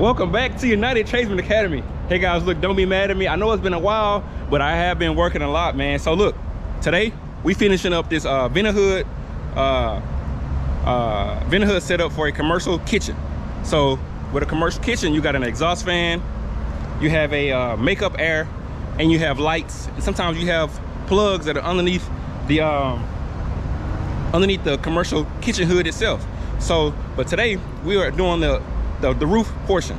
Welcome back to United Tradesman Academy. Hey guys, look, don't be mad at me. I know it's been a while, but I have been working a lot, man. So look, today we finishing up this Vent-A-Hood setup for a commercial kitchen. So with a commercial kitchen, you got an exhaust fan, you have a makeup air, and you have lights. And sometimes you have plugs that are underneath the commercial kitchen hood itself. So, but today we are doing the roof portion.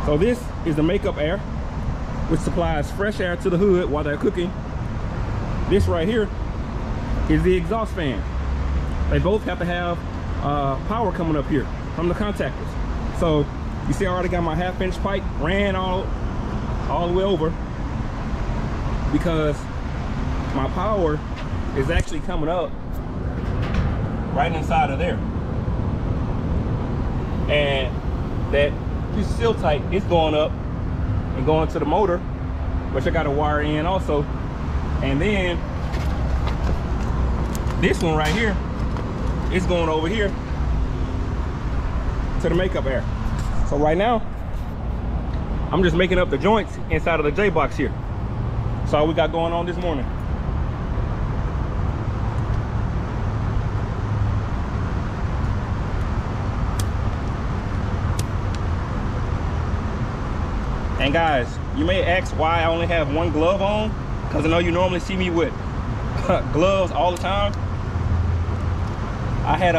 So this is the makeup air, which supplies fresh air to the hood while they're cooking. This right here is the exhaust fan. They both have to have power coming up here from the contactors. So you see I already got my 1/2-inch pipe ran all the way over, because my power is actually coming up right inside of there. And that piece of seal tight is going up and going to the motor, which I got to wire in also. And then this one right here is going over here to the makeup air. So right now I'm just making up the joints inside of the J box here. So all we got going on this morning. And guys, you may ask why I only have one glove on, because I know you normally see me with gloves all the time. I had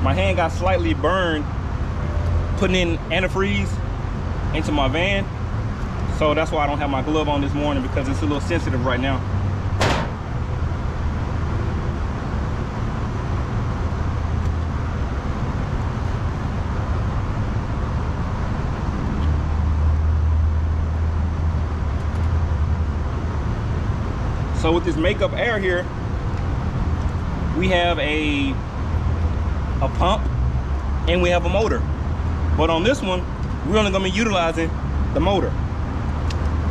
my hand got slightly burned putting in antifreeze into my van. So that's why I don't have my glove on this morning, because it's a little sensitive right now. So with this makeup air here, we have a pump and we have a motor. But on this one, we're only gonna be utilizing the motor.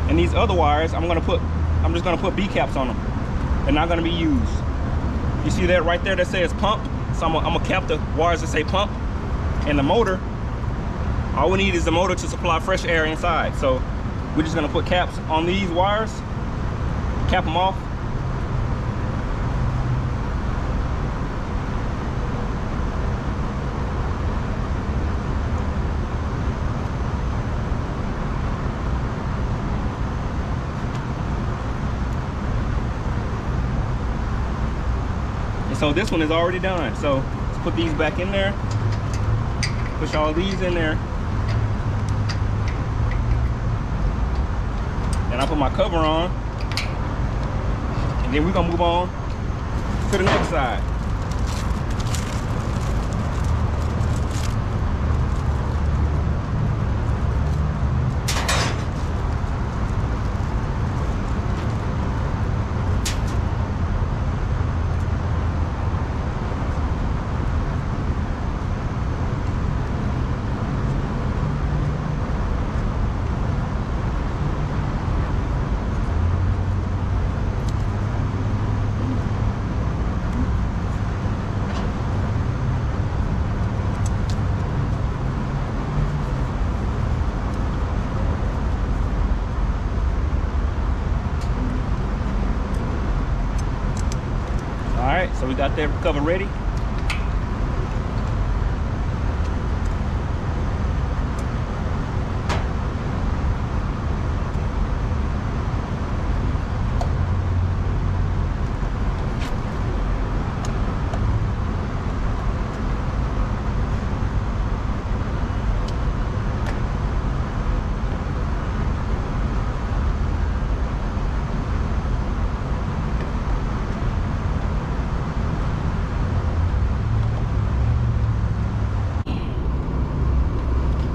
And these other wires, I'm just gonna put B caps on them. They're not gonna be used. You see that right there that says pump? So I'm gonna cap the wires that say pump. And the motor, all we need is the motor to supply fresh air inside. So we're just gonna put caps on these wires, cap them off. And so this one is already done. So let's put these back in there, push all these in there. And I put my cover on. And then we're gonna move on to the next side. So we got that cover ready.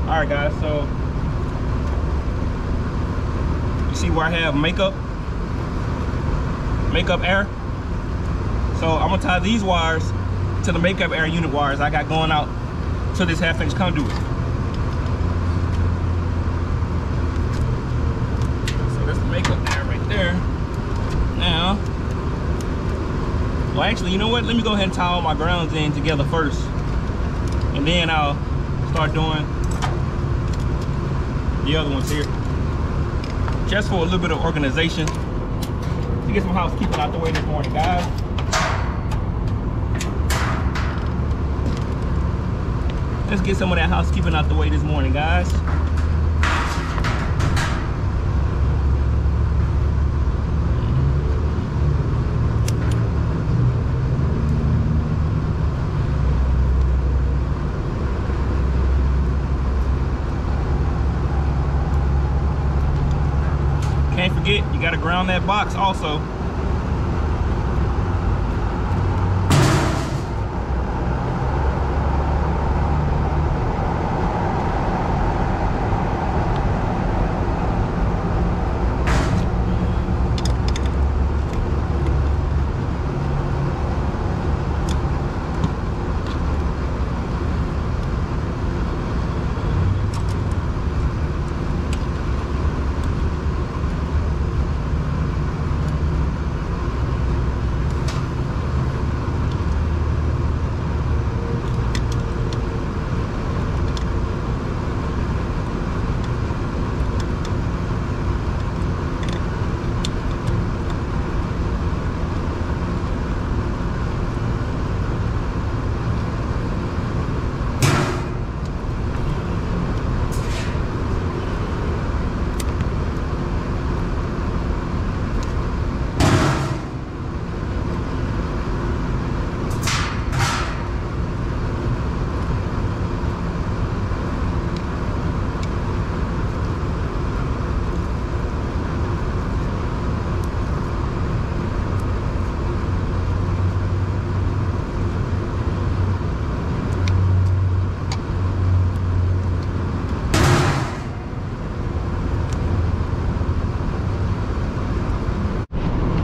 All right guys, so you see where I have makeup air. So I'm gonna tie these wires to the makeup air unit wires I got going out to this 1/2-inch conduit. So that's the makeup air right there. Now, well actually, you know what? Let me go ahead and tie all my grounds in together first. And then I'll start doing the other ones here. Just for a little bit of organization. To get some housekeeping out the way this morning, guys. Let's get some of that housekeeping out the way this morning, guys. Can't forget, you gotta ground that box also.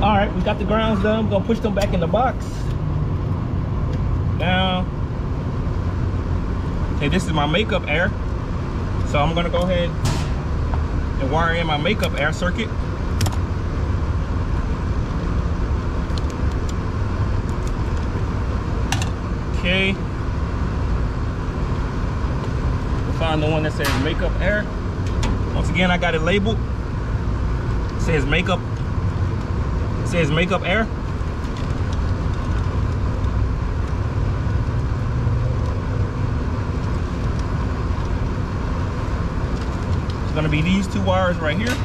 All right, we got the grounds done. We're gonna push them back in the box. Now, okay, this is my makeup air. So I'm gonna go ahead and wire in my makeup air circuit. Okay. Find the one that says makeup air. Once again, I got it labeled. It says makeup. It says makeup air. It's gonna be these two wires right here.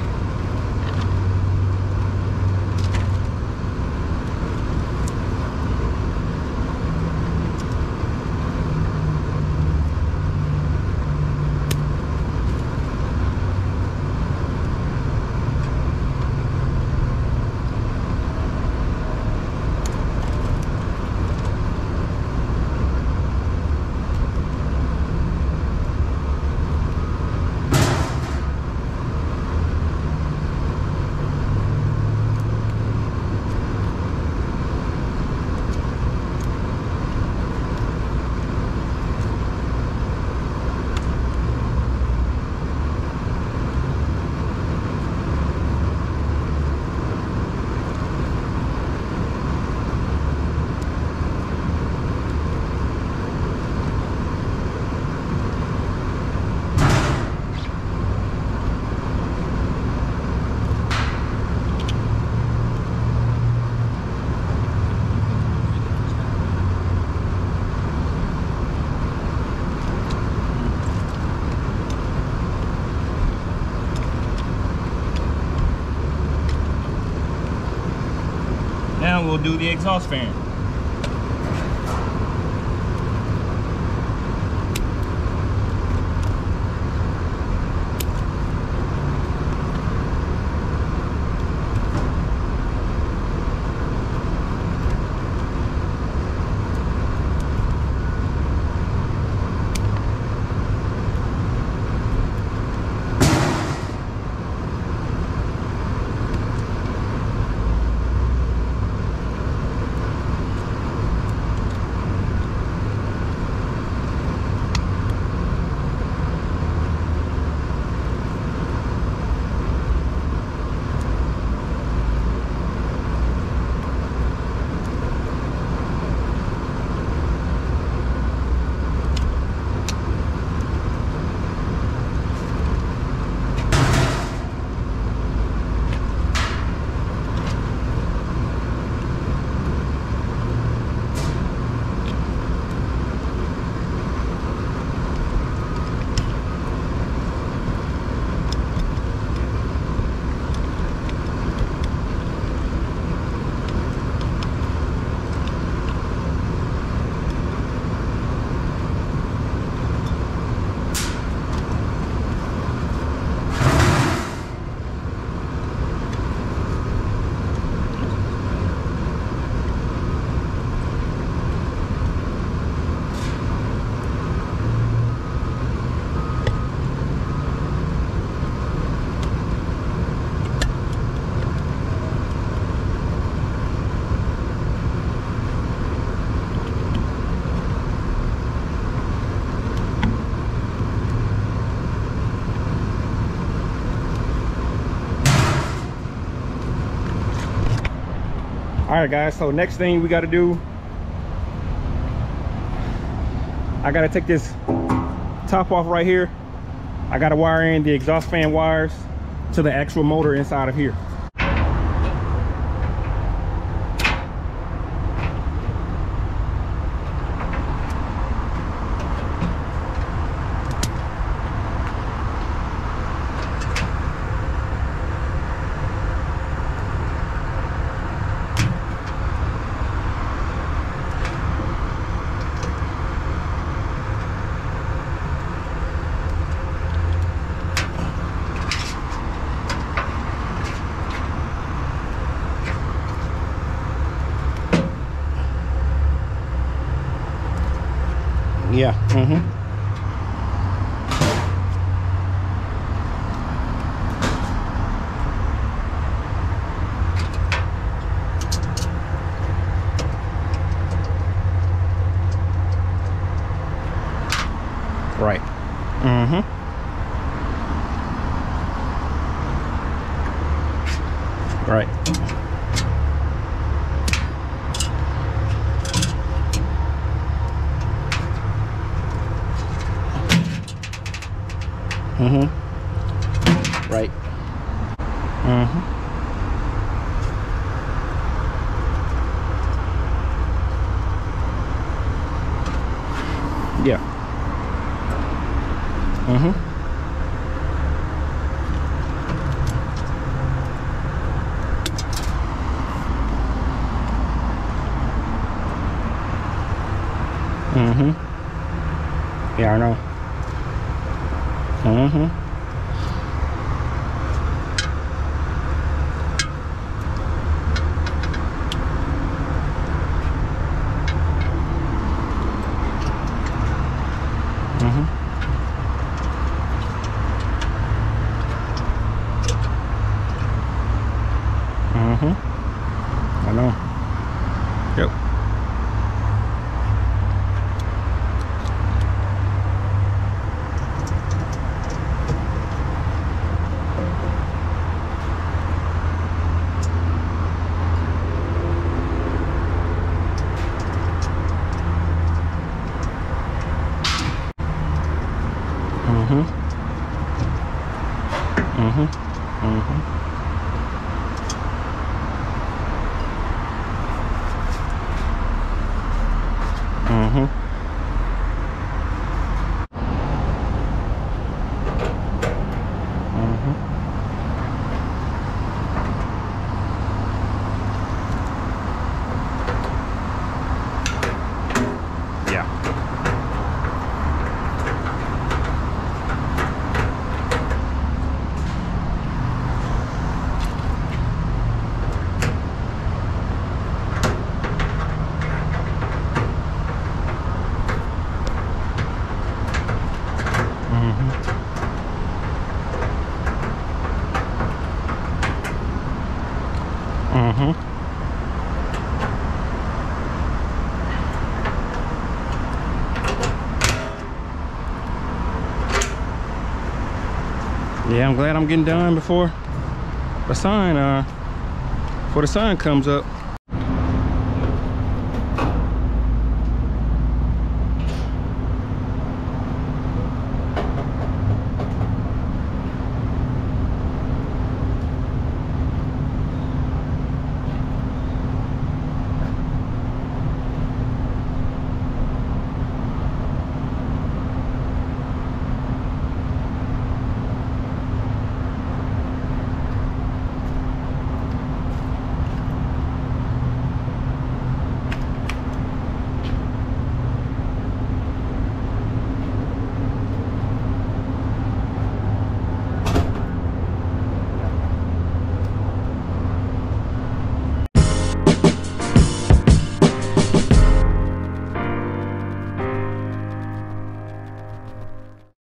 Now we'll do the exhaust fan. All right, guys, so next thing we got to do, I got to take this top off right here. I got to wire in the exhaust fan wires to the actual motor inside of here. Yeah. Right. Right. Right. Yeah. Yeah, I know. I know. Yep. Yeah, I'm glad I'm getting done before the sun comes up.